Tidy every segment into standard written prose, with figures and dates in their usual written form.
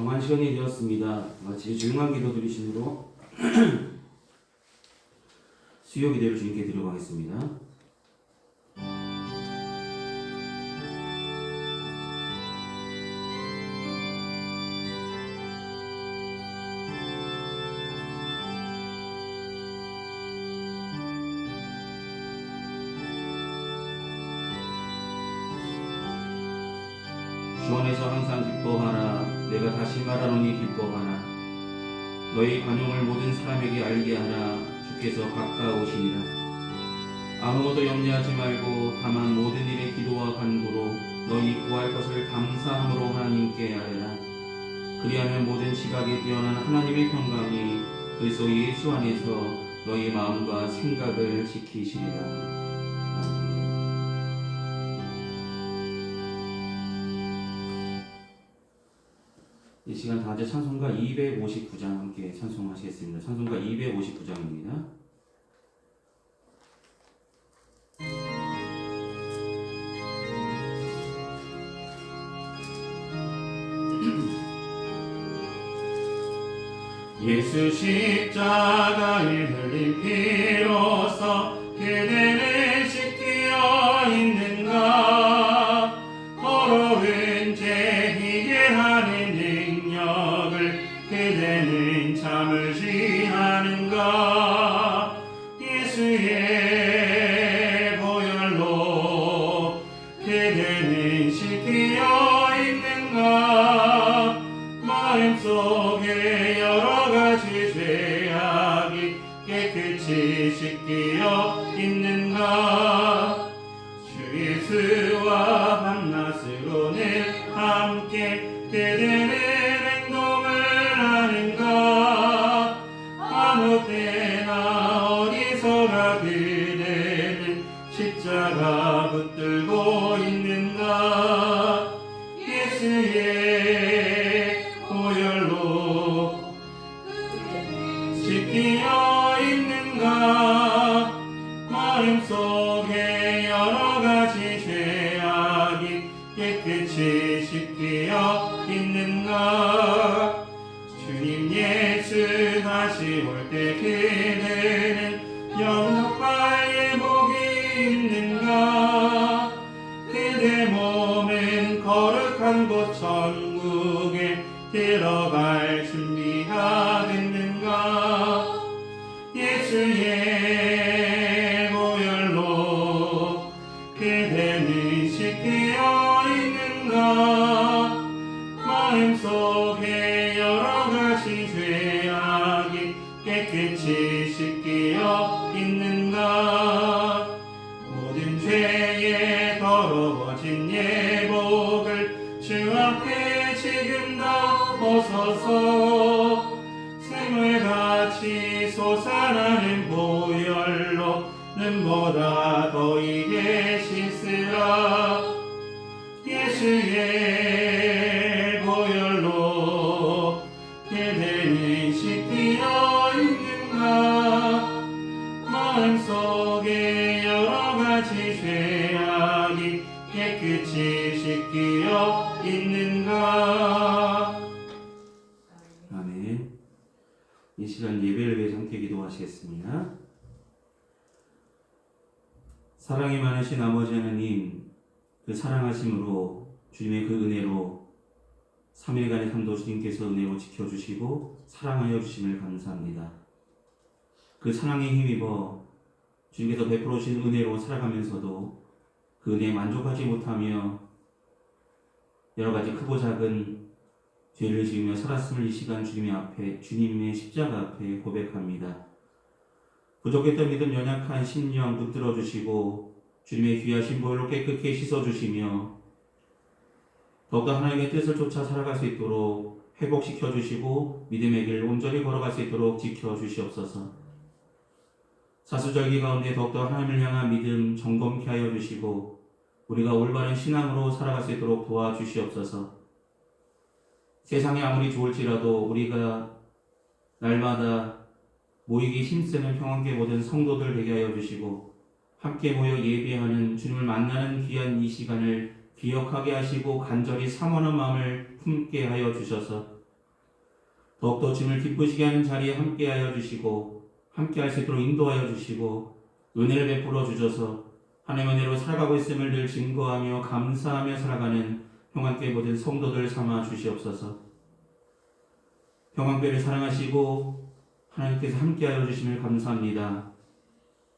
정한 시간이 되었습니다. 마치 조용한 기도 드리심으로 수요 기도를 주님께 드려가겠습니다. 주 안에서 항상 기뻐하라. 내가 다시 말하노니 기뻐하라. 너희 관용을 모든 사람에게 알게 하라. 주께서 가까우시니라. 아무것도 염려하지 말고 다만 모든 일에 기도와 간구로 너희 구할 것을 감사함으로 하나님께 아뢰라. 그리하면 모든 지각에 뛰어난 하나님의 평강이 그리스도 예수 안에서 너희 마음과 생각을 지키시리라. 이 시간 다 같이 찬송가 259장 함께 찬송하시겠습니다. 찬송가 259장입니다. 예수 십자가에 흘린 피로써 그대를 지키어 있는가. 더러운 죄 해결하는 능력을 그대는 참으시 하는가. 예수의 보혈로 그대는 지키어 있는가. 마음속에 여러가지 죄악이 깨끗이 씻기어 있는가. 주 예수와 밤낮으로는 함께 그대는 행동을 하는가. 아무 때나 어디서나 그대는 십자가 붙들고 있는가. 예수의 보혈로 지키어 있는가. 마음속에 여러가지 죄악이 깨끗이 씻기어 있는가. 주님 예수 다시 올 때 그대는 영광의 복이 있는가. 그대 몸은 거룩한 곳 천국에 들어갈 준비하겠는가. 예수의 보혈로 그대는 씻기어 있는가. 마음속에 여러가지 죄악이 깨끗이 씻기어 있는가. 모든 죄에 더러워진 예복을 주 앞에 지금 다 벗어서 샘물같이 솟아나는 보혈로 눈보다 더이게 씻으라. 예수의 보혈로 그대는 씻기어 있는가. 마음속에 여러가지 죄악이 깨끗이 씻기어 있는가. 아멘. 이 시간 예배를 위해 함께 기도하시겠습니다. 사랑이 많으신 아버지 하나님, 그 사랑하심으로 주님의 그 은혜로 3일간의 삶도 주님께서 은혜로 지켜주시고 사랑하여 주심을 감사합니다. 그 사랑에 힘입어 주님께서 베풀어 주신 은혜로 살아가면서도 그 은혜에 만족하지 못하며 여러 가지 크고 작은 죄를 지으며 살았음을 이 시간 주님의 앞에, 주님의 십자가 앞에 고백합니다. 부족했던 믿음, 연약한 심령 붙들어 주시고 주님의 귀하신 보혈로 깨끗게 씻어 주시며 더욱더 하나님의 뜻을 쫓아 살아갈 수 있도록 회복시켜 주시고 믿음의 길 온전히 걸어갈 수 있도록 지켜 주시옵소서. 사수절기 가운데 더욱더 하나님을 향한 믿음 점검케 하여 주시고 우리가 올바른 신앙으로 살아갈 수 있도록 도와주시옵소서. 세상이 아무리 좋을지라도 우리가 날마다 모이기 힘쓰는 평안계 모든 성도들 되게 하여 주시고 함께 모여 예배하는 주님을 만나는 귀한 이 시간을 기억하게 하시고 간절히 사모하는 마음을 품게 하여 주셔서 더욱더 주님을 기쁘시게 하는 자리에 함께하여 주시고 함께할 수 있도록 인도하여 주시고 은혜를 베풀어 주셔서 하나님의 은혜로 살아가고 있음을 늘 증거하며 감사하며 살아가는 평안교회 모든 성도들 삼아 주시옵소서. 평안교회를 사랑하시고 하나님께서 함께하여 주심을 감사합니다.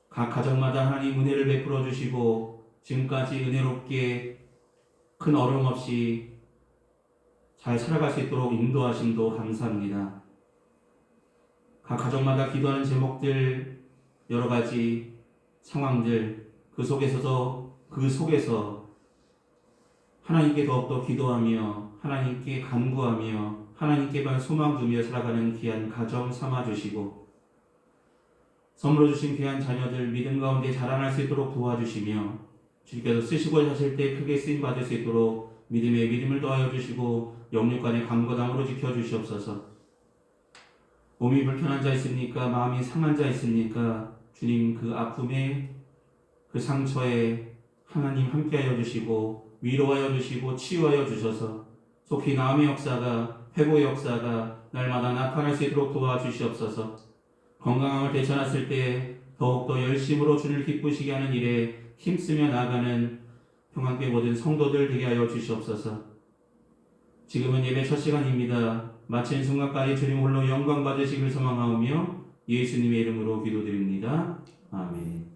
각 가정마다 하나님 은혜를 베풀어 주시고 지금까지 은혜롭게 큰 어려움 없이 잘 살아갈 수 있도록 인도하심도 감사합니다. 각 가정마다 기도하는 제목들, 여러 가지 상황들, 그 속에서 하나님께 더욱더 기도하며 하나님께 간구하며 하나님께만 소망 두며 살아가는 귀한 가정 삼아주시고 선물로 주신 귀한 자녀들 믿음 가운데 자라날 수 있도록 도와주시며 주님께서 쓰시고 하실 때 크게 쓰임받을 수 있도록 믿음에 믿음을 더하여 주시고 영육간의 감거담으로 지켜주시옵소서. 몸이 불편한 자 있습니까? 마음이 상한 자 있습니까? 주님 그 아픔에 그 상처에 하나님 함께하여 주시고 위로하여 주시고 치유하여 주셔서 속히 나음의 역사가 회복의 역사가 날마다 나타날 수 있도록 도와주시옵소서. 건강함을 되찾았을 때 더욱더 열심으로 주를 기쁘시게 하는 일에 힘쓰며 나아가는 평안교회 모든 성도들 되게 하여 주시옵소서. 지금은 예배 첫 시간입니다. 마친 순간까지 주님 홀로 영광 받으시길 소망하오며 예수님의 이름으로 기도드립니다. 아멘.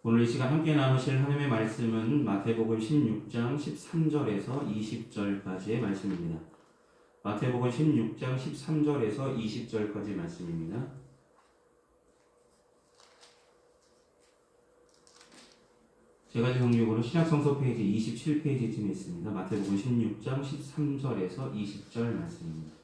오늘 이 시간 함께 나누실 하나님의 말씀은 마태복음 16장 13절에서 20절까지의 말씀입니다. 마태복음 16장 13절에서 20절까지의 말씀입니다. 제가 지금 성경으로 신약성서 페이지 27페이지쯤에 있습니다. 마태복음 16장 13절에서 20절 말씀입니다.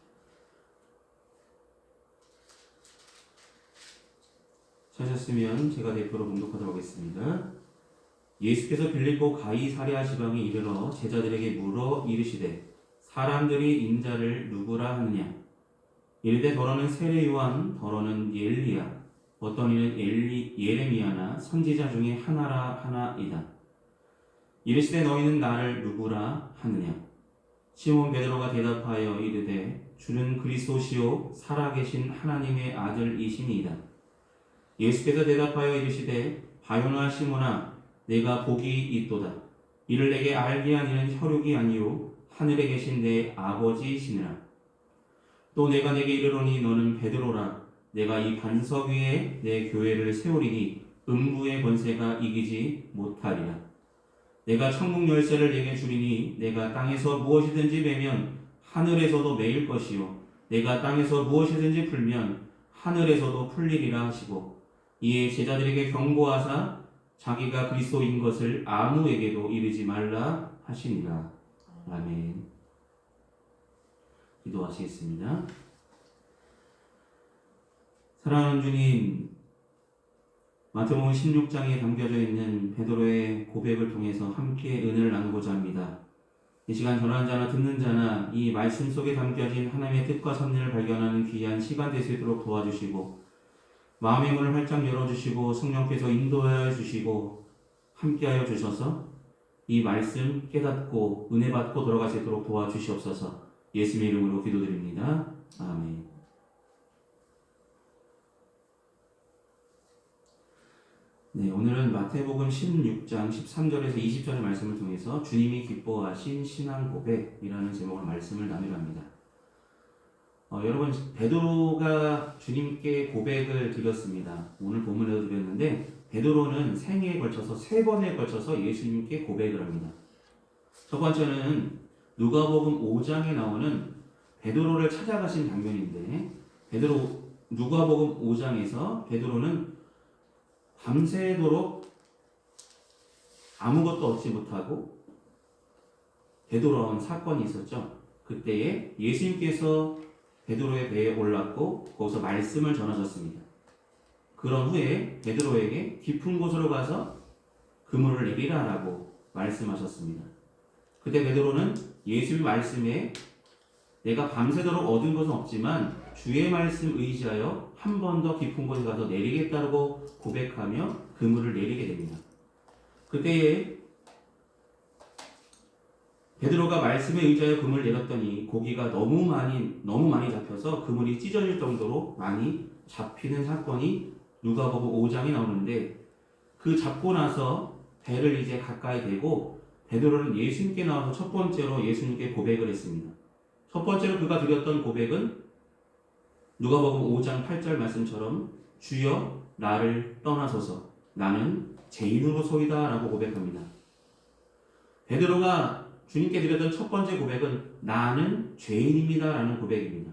찾으셨으면 제가 대표로 봉독하도록 하겠습니다. 예수께서 빌립보 가이사랴 지방에 이르러 제자들에게 물어 이르시되 사람들이 인자를 누구라 하느냐? 이르되 더러는 세례 요한, 더러는 엘리야, 어떤 이는 예레미야나 선지자 중에 하나라 하나이다. 이르시되 너희는 나를 누구라 하느냐? 시몬 베드로가 대답하여 이르되 주는 그리스도시요 살아계신 하나님의 아들이시니이다. 예수께서 대답하여 이르시되 바요나 시몬아 내가 복이 있도다. 이를 내게 알게 한 이는 혈육이 아니요 하늘에 계신 내 아버지시니라. 또 내가 내게 이르노니 너는 베드로라. 내가 이 반석 위에 내 교회를 세우리니 음부의 권세가 이기지 못하리라. 내가 천국 열쇠를 내게 주리니 내가 땅에서 무엇이든지 매면 하늘에서도 매일 것이요 내가 땅에서 무엇이든지 풀면 하늘에서도 풀리리라 하시고 이에 제자들에게 경고하사 자기가 그리스도인 것을 아무에게도 이르지 말라 하시니라. 아멘. 기도하시겠습니다. 사랑하는 주님, 마태복음 16장에 담겨져 있는 베드로의 고백을 통해서 함께 은혜를 나누고자 합니다. 이 시간 전하는 자나 듣는 자나 이 말씀 속에 담겨진 하나님의 뜻과 섭리를 발견하는 귀한 시간 될 수 있도록 도와주시고 마음의 문을 활짝 열어주시고 성령께서 인도하여 주시고 함께하여 주셔서 이 말씀 깨닫고 은혜 받고 돌아갈 수 있도록 도와주시옵소서. 예수님의 이름으로 기도드립니다. 아멘. 네, 오늘은 마태복음 16장 13절에서 20절의 말씀을 통해서 주님이 기뻐하신 신앙 고백이라는 제목의 말씀을 나누려 합니다. 여러분, 베드로가 주님께 고백을 드렸습니다. 오늘 본문에도 드렸는데 베드로는 생애에 걸쳐서 3번에 걸쳐서 예수님께 고백을 합니다. 첫 번째는 누가복음 5장에 나오는 베드로를 찾아가신 장면인데 누가복음 5장에서 베드로는 밤새도록 아무것도 얻지 못하고 되돌아온 사건이 있었죠. 그때에 예수님께서 베드로의 배에 올랐고 거기서 말씀을 전하셨습니다. 그런 후에 베드로에게 깊은 곳으로 가서 그물을 내리라라고 말씀하셨습니다. 그때 베드로는 예수의 말씀에 내가 밤새도록 얻은 것은 없지만 주의 말씀 의지하여 한 번 더 깊은 곳에 가서 내리겠다고 고백하며 그물을 내리게 됩니다. 그때에 베드로가 말씀에 의지하여 그물을 내렸더니 고기가 너무 많이 잡혀서 그물이 찢어질 정도로 많이 잡히는 사건이 누가복음 5장에 나오는데, 그 잡고 나서 배를 이제 가까이 대고 베드로는 예수님께 나와서 첫 번째로 예수님께 고백을 했습니다. 첫 번째로 그가 드렸던 고백은 누가복음 5장 8절 말씀처럼 주여 나를 떠나소서 나는 죄인으로소이다 라고 고백합니다. 베드로가 주님께 드렸던 첫 번째 고백은 나는 죄인입니다 라는 고백입니다.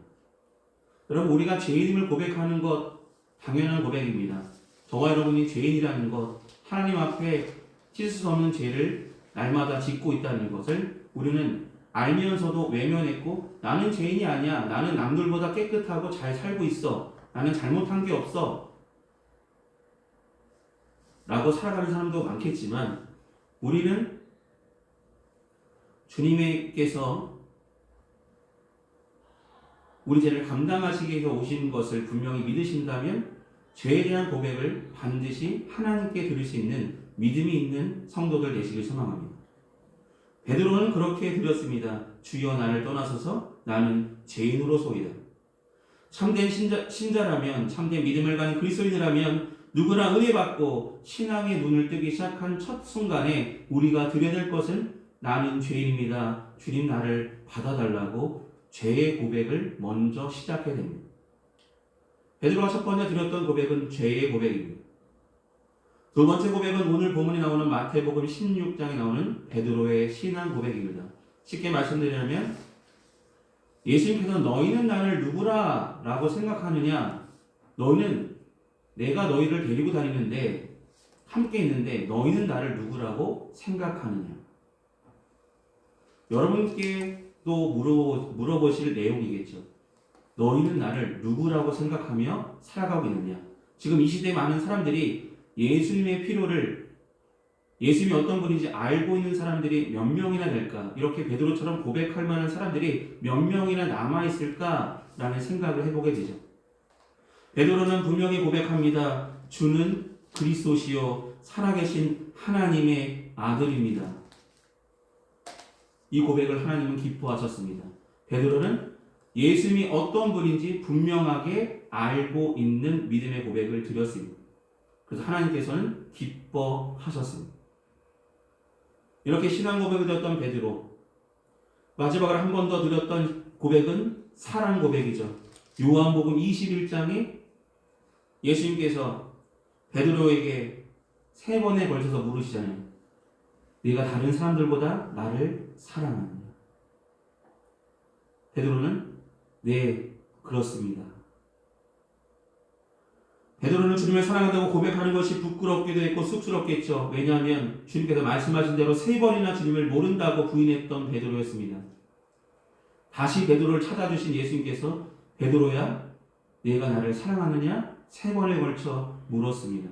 여러분, 우리가 죄인임을 고백하는 것 당연한 고백입니다. 저와 여러분이 죄인이라는 것, 하나님 앞에 씻을 수 없는 죄를 날마다 짓고 있다는 것을 우리는 알면서도 외면했고, 나는 죄인이 아니야, 나는 남들보다 깨끗하고 잘 살고 있어, 나는 잘못한 게 없어 라고 살아가는 사람도 많겠지만, 우리는 주님께서 우리 죄를 감당하시기 위해서 오신 것을 분명히 믿으신다면 죄에 대한 고백을 반드시 하나님께 드릴 수 있는 믿음이 있는 성도들 되시길 소망합니다. 베드로는 그렇게 드렸습니다. 주여 나를 떠나소서 나는 죄인으로소이다. 참된 신자라면, 참된 믿음을 가진 그리스도인이라면 누구나 은혜 받고 신앙의 눈을 뜨기 시작한 첫 순간에 우리가 드려야 될 것은 나는 죄인입니다. 주님 나를 받아달라고 죄의 고백을 먼저 시작해야 됩니다. 베드로가 첫 번째 드렸던 고백은 죄의 고백입니다. 두 번째 고백은 오늘 본문에 나오는 마태복음 16장에 나오는 베드로의 신앙 고백입니다. 쉽게 말씀드리자면 예수님께서 너희는 나를 누구라 라고 생각하느냐, 너희는 내가 너희를 데리고 다니는데 함께 있는데 너희는 나를 누구라고 생각하느냐. 여러분께도 물어보실 내용이겠죠. 너희는 나를 누구라고 생각하며 살아가고 있느냐. 지금 이 시대에 많은 사람들이 예수님의 필요를, 예수님이 어떤 분인지 알고 있는 사람들이 몇 명이나 될까, 이렇게 베드로처럼 고백할 만한 사람들이 몇 명이나 남아있을까라는 생각을 해보게 되죠. 베드로는 분명히 고백합니다. 주는 그리스도시요 살아계신 하나님의 아들입니다. 이 고백을 하나님은 기뻐하셨습니다. 베드로는 예수님이 어떤 분인지 분명하게 알고 있는 믿음의 고백을 드렸습니다. 그래서 하나님께서는 기뻐하셨습니다. 이렇게 신앙 고백을 드렸던 베드로, 마지막으로 한 번 더 드렸던 고백은 사랑 고백이죠. 요한복음 21장에 예수님께서 베드로에게 3번에 걸쳐서 물으시잖아요. 네가 다른 사람들보다 나를 사랑하느냐? 베드로는 네, 그렇습니다. 베드로는 주님을 사랑한다고 고백하는 것이 부끄럽기도 했고 쑥스럽겠죠. 왜냐하면 주님께서 말씀하신 대로 3번이나 주님을 모른다고 부인했던 베드로였습니다. 다시 베드로를 찾아주신 예수님께서 베드로야, 네가 나를 사랑하느냐? 3번에 걸쳐 물었습니다.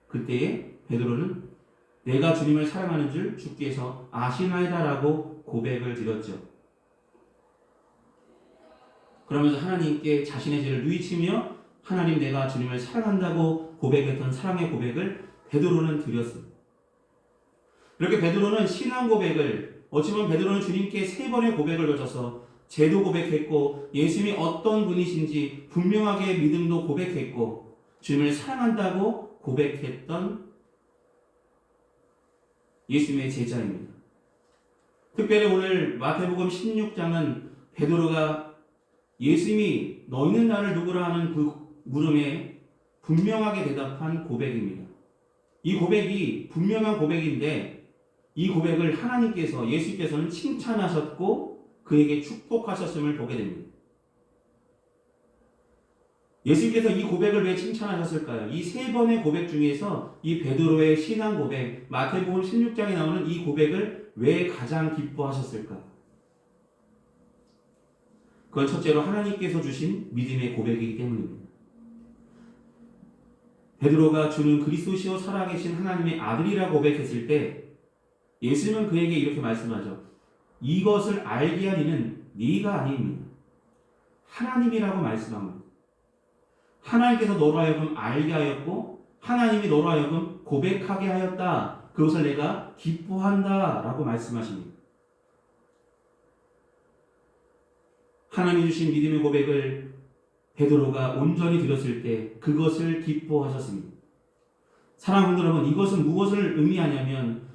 그때에 베드로는 내가 주님을 사랑하는 줄 주께서 아시나이다라고 고백을 드렸죠. 그러면서 하나님께 자신의 죄를 누이치며 하나님, 내가 주님을 사랑한다고 고백했던 사랑의 고백을 베드로는 드렸습니다. 이렇게 베드로는 신앙 고백을, 어찌 보면 베드로는 주님께 3번의 고백을 거쳐서 죄도 고백했고 예수님이 어떤 분이신지 분명하게 믿음도 고백했고 주님을 사랑한다고 고백했던 예수님의 제자입니다. 특별히 오늘 마태복음 16장은 베드로가 예수님이 너희는 나를 누구라 하는 그 물음에 분명하게 대답한 고백입니다. 이 고백이 분명한 고백인데 이 고백을 하나님께서, 예수께서는 칭찬하셨고 그에게 축복하셨음을 보게 됩니다. 예수님께서 이 고백을 왜 칭찬하셨을까요? 이 3번의 고백 중에서 이 베드로의 신앙 고백, 마태복음 16장에 나오는 이 고백을 왜 가장 기뻐하셨을까? 그건 첫째로 하나님께서 주신 믿음의 고백이기 때문입니다. 베드로가 주는 그리스도시요 살아계신 하나님의 아들이라고 고백했을 때 예수님은 그에게 이렇게 말씀하죠. 이것을 알게 한 이는 네가 아닙니다. 하나님이라고 말씀합니다. 하나님께서 너로 하여금 알게 하였고 하나님이 너로 하여금 고백하게 하였다. 그것을 내가 기뻐한다 라고 말씀하십니다. 하나님이 주신 믿음의 고백을 베드로가 온전히 드렸을 때 그것을 기뻐하셨습니다. 사랑하는 여러분, 이것은 무엇을 의미하냐면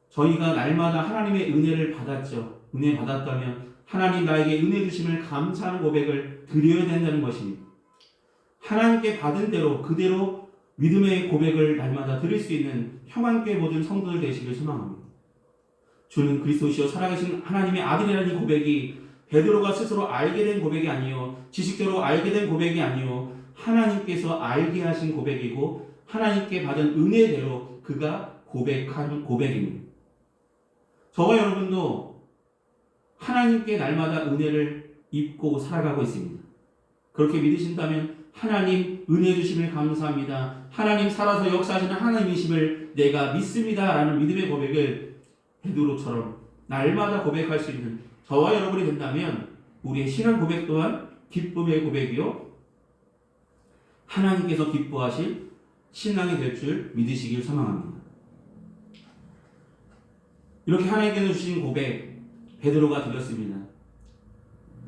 저희가 날마다 하나님의 은혜를 받았죠. 은혜 받았다면 하나님 나에게 은혜 주심을 감사하는 고백을 드려야 된다는 것입니다. 하나님께 받은 대로 그대로 믿음의 고백을 날마다 드릴 수 있는 평안교회 모든 성도들 되시길 소망합니다. 주는 그리스도시요 살아계신 하나님의 아들이라는 이 고백이 베드로가 스스로 알게 된 고백이 아니요, 지식적으로 알게 된 고백이 아니요, 하나님께서 알게 하신 고백이고 하나님께 받은 은혜대로 그가 고백한 고백입니다. 저와 여러분도 하나님께 날마다 은혜를 입고 살아가고 있습니다. 그렇게 믿으신다면 하나님 은혜 주심을 감사합니다. 하나님 살아서 역사하시는 하나님이심을 내가 믿습니다. 라는 믿음의 고백을 베드로처럼 날마다 고백할 수 있는 저와 여러분이 된다면 우리의 신앙 고백 또한 기쁨의 고백이요 하나님께서 기뻐하실 신앙이 될 줄 믿으시길 소망합니다. 이렇게 하나님께서 주신 고백 베드로가 드렸습니다.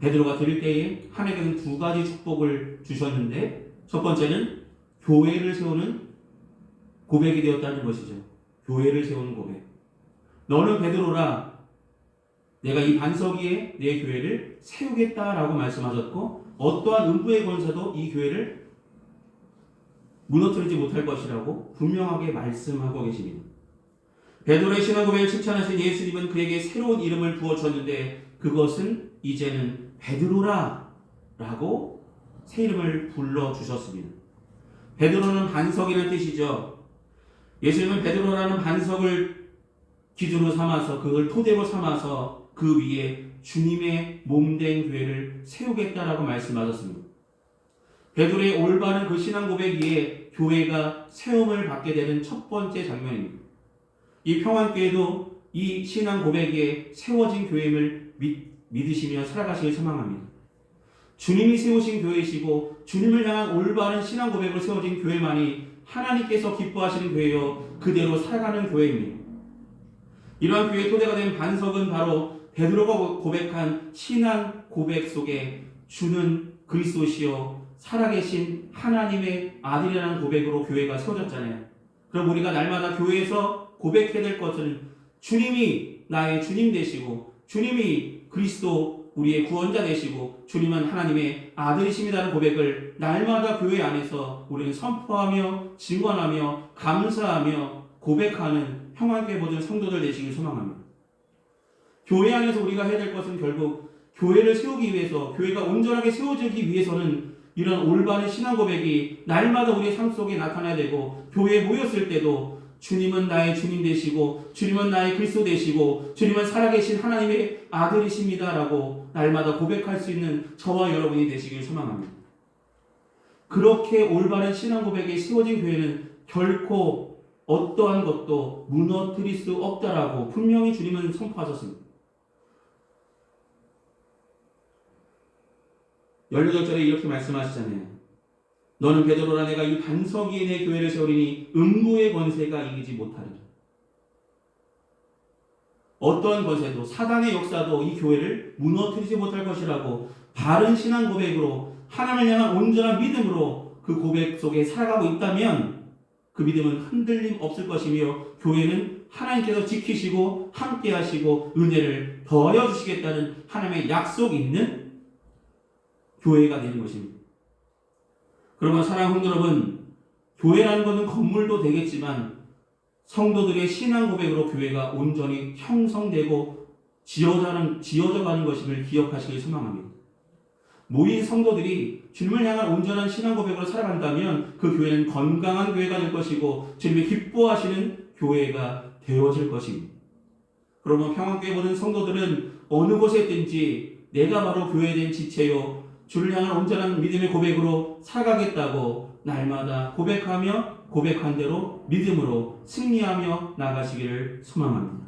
베드로가 드릴 때에 하나님께서는 두 가지 축복을 주셨는데 첫 번째는 교회를 세우는 고백이 되었다는 것이죠. 교회를 세우는 고백. 너는 베드로라 내가 이 반석 위에 내 교회를 세우겠다라고 말씀하셨고 어떠한 음부의 권세도 이 교회를 무너뜨리지 못할 것이라고 분명하게 말씀하고 계십니다. 베드로의 신앙 고백을 칭찬하신 예수님은 그에게 새로운 이름을 부어주셨는데 그것은 이제는 베드로라 라고 새 이름을 불러주셨습니다. 베드로는 반석이라는 뜻이죠. 예수님은 베드로라는 반석을 기준으로 삼아서 그걸 토대로 삼아서 그 위에 주님의 몸된 교회를 세우겠다라고 말씀하셨습니다. 베드로의 올바른 그 신앙 고백 위에 교회가 세움을 받게 되는 첫 번째 장면입니다. 이 평안교회도 이 신앙 고백에 세워진 교회임을 믿으시며 살아가시길 소망합니다. 주님이 세우신 교회이시고 주님을 향한 올바른 신앙 고백으로 세워진 교회만이 하나님께서 기뻐하시는 교회요 그대로 살아가는 교회입니다. 이러한 교회의 토대가 된 반석은 바로 베드로가 고백한 신앙 고백 속에 주는 그리스도시요 살아계신 하나님의 아들이라는 고백으로 교회가 세워졌잖아요. 그럼 우리가 날마다 교회에서 고백해야 될 것은 주님이 나의 주님 되시고 주님이 그리스도 우리의 구원자 되시고 주님은 하나님의 아들이십니다라는 고백을 날마다 교회 안에서 우리는 선포하며 증언하며 감사하며 고백하는 평안교회 모든 성도들 되시길 소망합니다. 교회 안에서 우리가 해야 될 것은 결국 교회를 세우기 위해서 교회가 온전하게 세워지기 위해서는 이런 올바른 신앙 고백이 날마다 우리의 삶 속에 나타나야 되고 교회에 모였을 때도 주님은 나의 주님 되시고 주님은 나의 그리스도 되시고 주님은 살아계신 하나님의 아들이십니다 라고 날마다 고백할 수 있는 저와 여러분이 되시길 소망합니다. 그렇게 올바른 신앙 고백에 세워진 교회는 결코 어떠한 것도 무너뜨릴 수 없다라고 분명히 주님은 선포하셨습니다. 18절에 이렇게 말씀하시잖아요. 너는 베드로라 내가 이 반석 위에 내 교회를 세우리니 음부의 권세가 이기지 못하리라. 어떠한 권세도 사단의 역사도 이 교회를 무너뜨리지 못할 것이라고 바른 신앙 고백으로 하나님을 향한 온전한 믿음으로 그 고백 속에 살아가고 있다면 그 믿음은 흔들림 없을 것이며 교회는 하나님께서 지키시고 함께 하시고 은혜를 더하여 주시겠다는 하나님의 약속 있는 교회가 되는 것입니다. 그러면 사랑하는 여러분, 교회라는 것은 건물도 되겠지만 성도들의 신앙 고백으로 교회가 온전히 형성되고 지어져 가는 것임을 기억하시길 소망합니다. 모인 성도들이 주님을 향한 온전한 신앙 고백으로 살아간다면 그 교회는 건강한 교회가 될 것이고 주님이 기뻐하시는 교회가 되어질 것입니다. 그러면 평안교회 모든 성도들은 어느 곳에 있든지 내가 바로 교회에 대한 지체요 주를 향한 온전한 믿음의 고백으로 살아가겠다고 날마다 고백하며 고백한 대로 믿음으로 승리하며 나가시기를 소망합니다.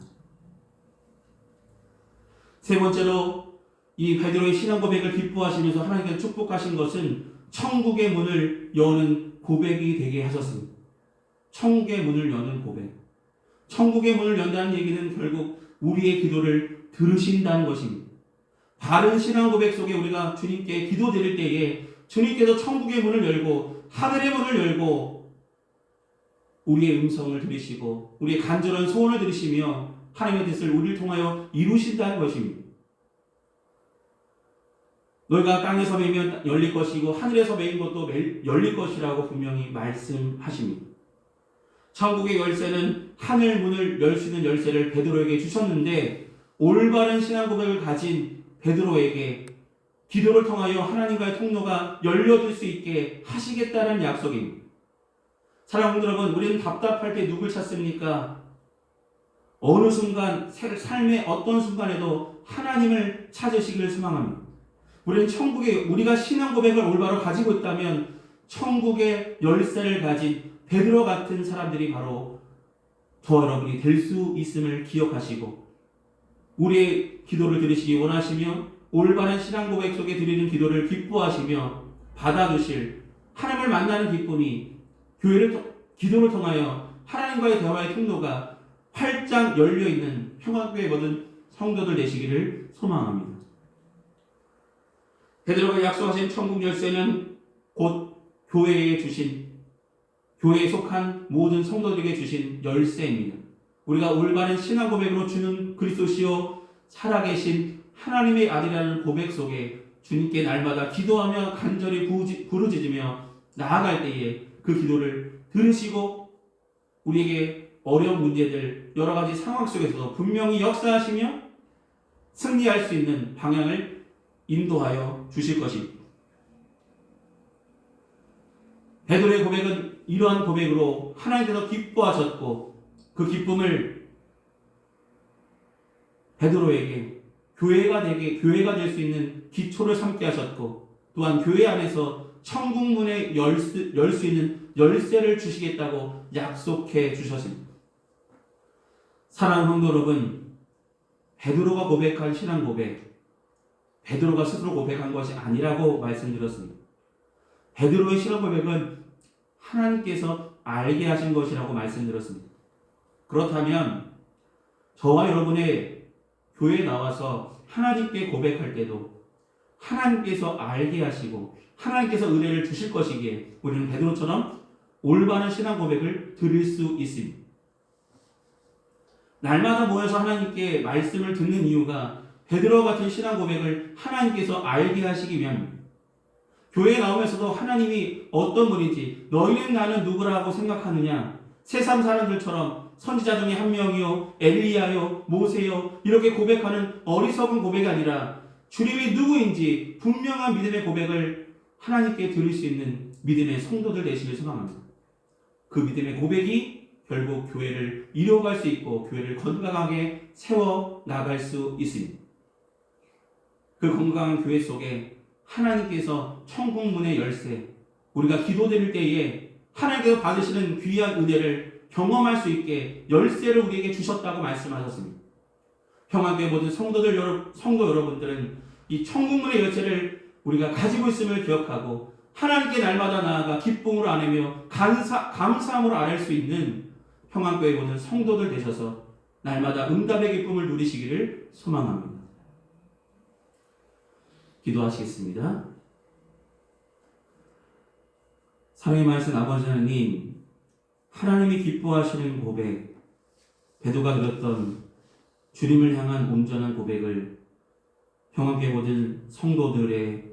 세 번째로 이 베드로의 신앙 고백을 기뻐하시면서 하나님께서 축복하신 것은 천국의 문을 여는 고백이 되게 하셨습니다. 천국의 문을 여는 고백. 천국의 문을 연다는 얘기는 결국 우리의 기도를 들으신다는 것입니다. 바른 신앙 고백 속에 우리가 주님께 기도드릴 때에 주님께서 천국의 문을 열고 하늘의 문을 열고 우리의 음성을 들으시고 우리의 간절한 소원을 들으시며 하나님의 뜻을 우리를 통하여 이루신다는 것입니다. 너희가 땅에서 매면 열릴 것이고 하늘에서 매인 것도 열릴 것이라고 분명히 말씀하십니다. 천국의 열쇠는 하늘 문을 열 수 있는 열쇠를 베드로에게 주셨는데 올바른 신앙 고백을 가진 베드로에게 기도를 통하여 하나님과의 통로가 열려질 수 있게 하시겠다는 약속입니다. 사랑하는 여러분, 우리는 답답할 때 누굴 찾습니까? 어느 순간 삶의 어떤 순간에도 하나님을 찾으시기를 소망합니다. 우리는 우리가 신앙 고백을 올바로 가지고 있다면 천국의 열쇠를 가진 베드로 같은 사람들이 바로 저와 여러분이 될 수 있음을 기억하시고 우리의 기도를 들으시기 원하시며 올바른 신앙 고백 속에 드리는 기도를 기뻐하시며 받아주실 하나님을 만나는 기쁨이 기도를 통하여 하나님과의 대화의 통로가 활짝 열려있는 평화교회 모든 성도들 되시기를 소망합니다. 베드로가 약속하신 천국 열쇠는 곧 교회에 속한 모든 성도들에게 주신 열쇠입니다. 우리가 올바른 신앙 고백으로 주는 그리스도시요 살아계신 하나님의 아들이라는 고백 속에 주님께 날마다 기도하며 간절히 부르짖으며 나아갈 때에 그 기도를 들으시고 우리에게 어려운 문제들 여러 가지 상황 속에서도 분명히 역사하시며 승리할 수 있는 방향을 인도하여 주실 것입니다. 베드로의 고백은 이러한 고백으로 하나님께서 기뻐하셨고 그 기쁨을 베드로에게 교회가 될 수 있는 기초를 삼게 하셨고 또한 교회 안에서 천국 문에 열 수 있는 열쇠를 주시겠다고 약속해 주셨습니다. 사랑하는 성도 여러분, 베드로가 고백한 신앙 고백, 베드로가 스스로 고백한 것이 아니라고 말씀드렸습니다. 베드로의 신앙 고백은 하나님께서 알게 하신 것이라고 말씀드렸습니다. 그렇다면 저와 여러분의 교회에 나와서 하나님께 고백할 때도 하나님께서 알게 하시고 하나님께서 은혜를 주실 것이기에 우리는 베드로처럼 올바른 신앙 고백을 드릴 수 있습니다. 날마다 모여서 하나님께 말씀을 듣는 이유가 베드로 같은 신앙 고백을 하나님께서 알게 하시기 위함입니다. 교회에 나오면서도 하나님이 어떤 분인지 너희는 나는 누구라고 생각하느냐, 세상 사람들처럼 선지자 중에 한 명이요 엘리야요 모세요 이렇게 고백하는 어리석은 고백이 아니라 주님이 누구인지 분명한 믿음의 고백을 하나님께 들을 수 있는 믿음의 성도들 되시길 소망합니다. 그 믿음의 고백이 결국 교회를 이뤄갈 수 있고 교회를 건강하게 세워 나갈 수 있습니다. 그 건강한 교회 속에 하나님께서 천국 문의 열쇠, 우리가 기도드릴 때에 하나님께서 받으시는 귀한 은혜를 경험할 수 있게 열쇠를 우리에게 주셨다고 말씀하셨습니다. 평안교회 모든 성도 여러분들은 이 천국 문의 열쇠를 우리가 가지고 있음을 기억하고 하나님께 날마다 나아가 기쁨으로 아뢰며 감사함으로 아뢰 수 있는 평안교회 모든 성도들 되셔서 날마다 응답의 기쁨을 누리시기를 소망합니다. 기도하시겠습니다. 사랑의 말씀 아버지 하나님, 하나님이 기뻐하시는 고백, 베드로가 들었던 주님을 향한 온전한 고백을 평안교회 모든 성도들의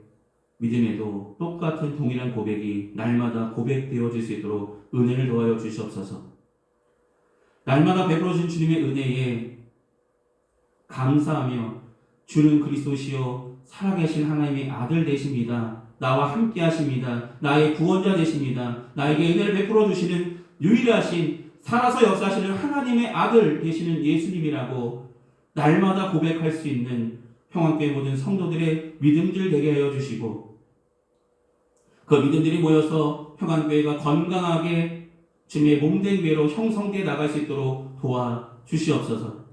믿음에도 똑같은 동일한 고백이 날마다 고백되어질 수 있도록 은혜를 더하여 주시옵소서. 날마다 베풀어주신 주님의 은혜에 감사하며 주는 그리스도시요 살아계신 하나님의 아들 되십니다. 나와 함께 하십니다. 나의 구원자 되십니다. 나에게 은혜를 베풀어 주시는 유일하신 살아서 역사하시는 하나님의 아들 되시는 예수님이라고 날마다 고백할 수 있는 평안교회 모든 성도들의 믿음들 되게 하여 주시고 그 믿음들이 모여서 평안교회가 건강하게 주님의 몸된 교회로 형성되어 나갈 수 있도록 도와주시옵소서.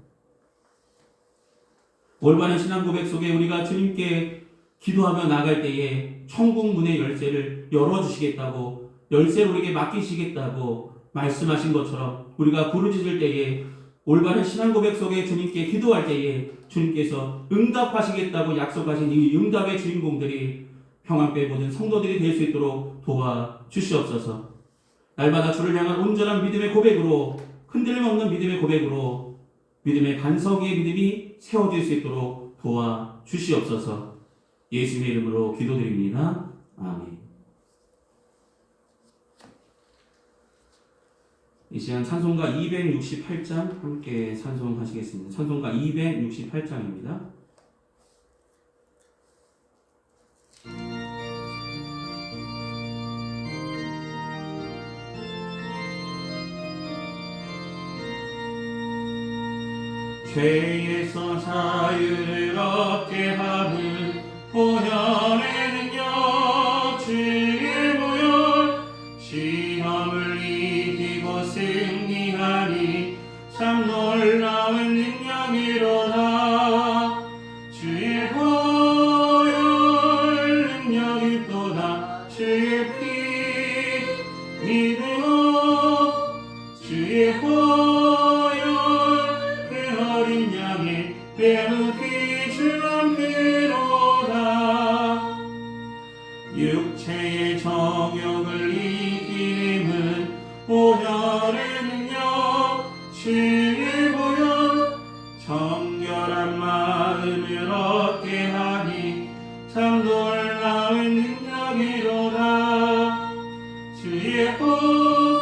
올바른 신앙 고백 속에 우리가 주님께 기도하며 나갈 때에 천국 문의 열쇠를 열어주시겠다고 열쇠를 우리에게 맡기시겠다고 말씀하신 것처럼 우리가 부르짖을 때에 올바른 신앙 고백 속에 주님께 기도할 때에 주님께서 응답하시겠다고 약속하신 이 응답의 주인공들이 평안교회 모든 성도들이 될 수 있도록 도와주시옵소서. 날마다 주를 향한 온전한 믿음의 고백으로, 흔들림 없는 믿음의 고백으로 믿음의 반석 위의 믿음이 세워질 수 있도록 도와주시옵소서. 예수님의 이름으로 기도드립니다. 아멘. 이 시간 찬송가 268장 함께 찬송하시겠습니다. 찬송가 268장입니다. 죄에서 자유를 얻게 하는 보혈의 능력, 주의 보혈, 시험을 이기고 승리하니 참 놀라운 능력이로다. 주의 보혈 능력이 또다. 주의 피 믿으오. 주의 보혈 어린 양의 매우 귀중한 피로다. 육체의 정욕을 이기는 보혈의 능력, 주의 보혈, 정결한 마음을 얻게 하니 참 놀라운 능력이로다. 주의 보혈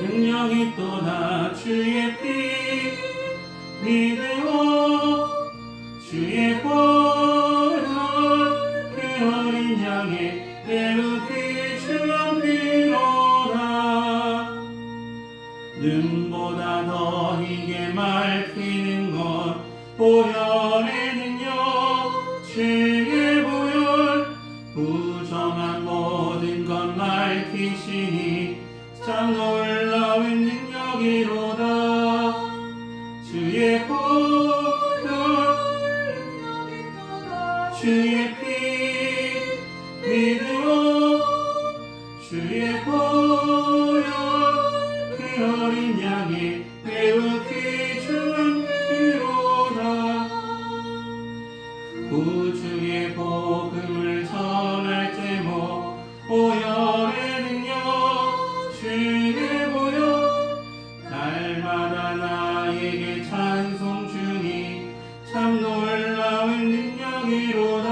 능력이 또다. 주의 피 믿으오. 주의 보혈 그 어린 양의 매우 귀중한 피로다. 눈보다 더 희게 맑히는 것 보혈의 능력, 주의 보혈, 부정한 모든 것 맑히시니 참 놀라운 능력이로다. 주의 보혈 주의 피 믿으오. 주의 보혈 그 어린 양의 매우 귀중한 피로다. 구주의 복음을 전할 제목 보혈의 능력, 주의 보혈, 날마다 나에게 찬송 주니 참 놀라운 능력이로다.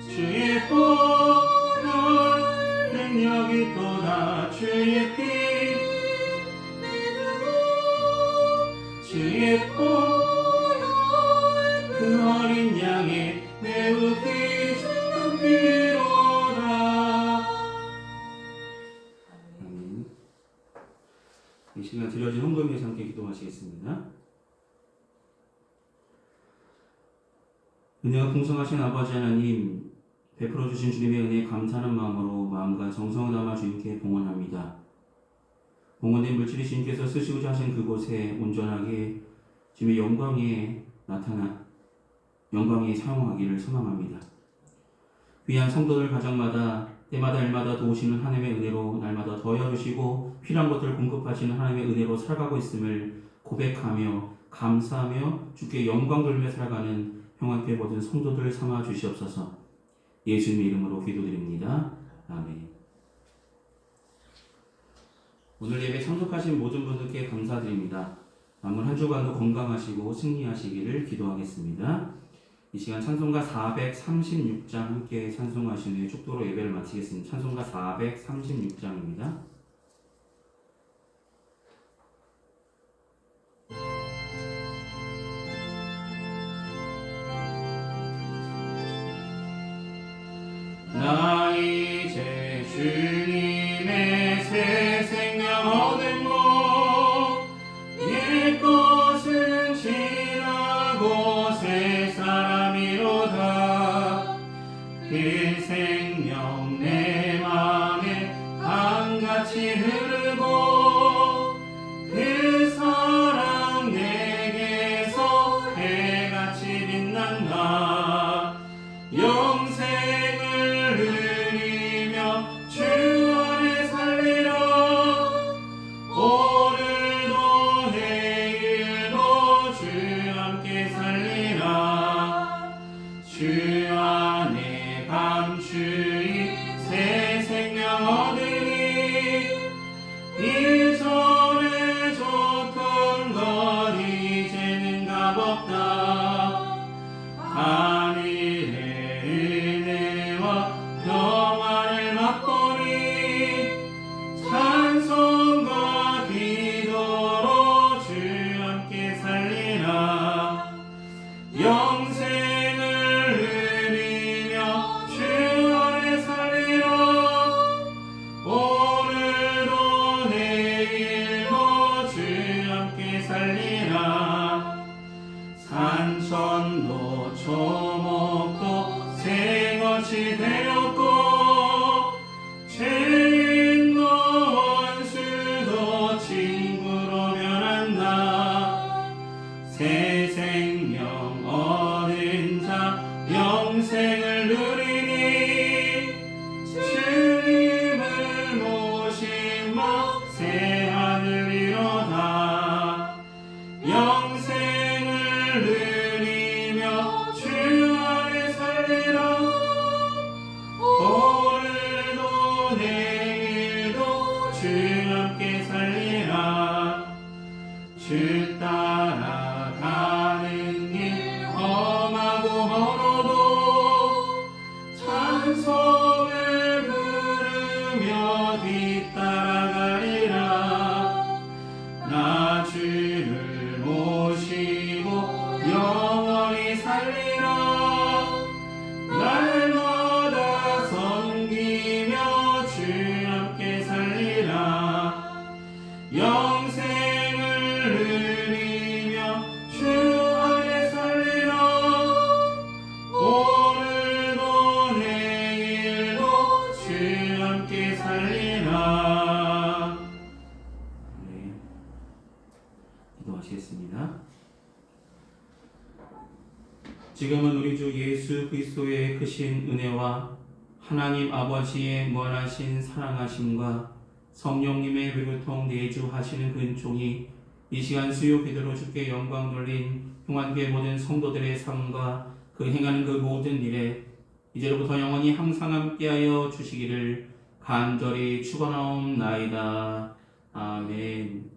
주의 보혈 능력이 또다. 주의 피 주의 보혈 그 어린 양의 매우 귀중한 피로다. 아멘. 이 시간 드려진 헌금에서 함께 기도하시겠습니다. 은혜가 풍성하신 아버지 하나님, 베풀어 주신 주님의 은혜에 감사하는 마음으로 마음과 정성을 담아 주님께 봉헌합니다. 봉헌된 물질이 주님께서 쓰시고자 하신 그곳에 온전하게 주님의 영광에 나타나 영광에 사용하기를 소망합니다. 귀한 성도들 가정마다 때마다 일마다 도우시는 하나님의 은혜로 날마다 더해주시고 필요한 것들을 공급하시는 하나님의 은혜로 살아가고 있음을 고백하며 감사하며 주께 영광 돌리며 살아가는 평안교회 모든 성도들 삼아 주시옵소서. 예수님의 이름으로 기도드립니다. 아멘. 오늘 예배 참석하신 모든 분들께 감사드립니다. 남은 한 주간도 건강하시고 승리하시기를 기도하겠습니다. 이 시간 찬송가 436장 함께 찬송하신 후에 축도로 예배를 마치겠습니다. 찬송가 436장입니다. 나 이제 주님의 새 생명 얻은 것, 옛 것은 지나고 새 사람이로다. 그 생명 내 맘에 강같이 흐르고 그 사랑 내게서 해같이 빛난다. 영생을 누리며 주 안에 살리라. 오늘도 살리라. 주 안에 감추인 새 생명 얻으니 이전에 좋던 것 이제는 값없다. 하늘의 은혜와 평안을 맛보니 찬송과 기도로 주 함께 살리라. 영생을 누리며 주 안에 살리라. 오늘도 내일도 주 함께 살리라. 산천도 초목도 새것이 되었고 죄인도 원수도 친구로 변한다. 새 생명 얻은 자 영생을 누리니 주님을 모시며 새 하늘 이로다. 영생을 누리며 주 안에 살리라. 오늘도 내일도 주 함께 살리라. 주 따라가는 길 험하고 멀어도 찬송을 부르며 뒤따라가리라. 나 주를 모시고 영원히 살리라. 날마다 섬기며 주 함께 살리라. 영생을 누리며 주 안에 살리라. 오늘도 내일도 주 함께 살리라. 네, 기도하시겠습니다. 지금은 우리 주 예수 그리스도의 크신 은혜와 하나님 아버지의 무한하신 사랑하심과 성령님의 위로통 내주하시는 근총이 이 시간 수요 기도로 주께 영광 돌린 평안교회 모든 성도들의 삶과 그 행하는 그 모든 일에 이제로부터 영원히 항상 함께하여 주시기를 간절히 축원하옵나이다. 아멘.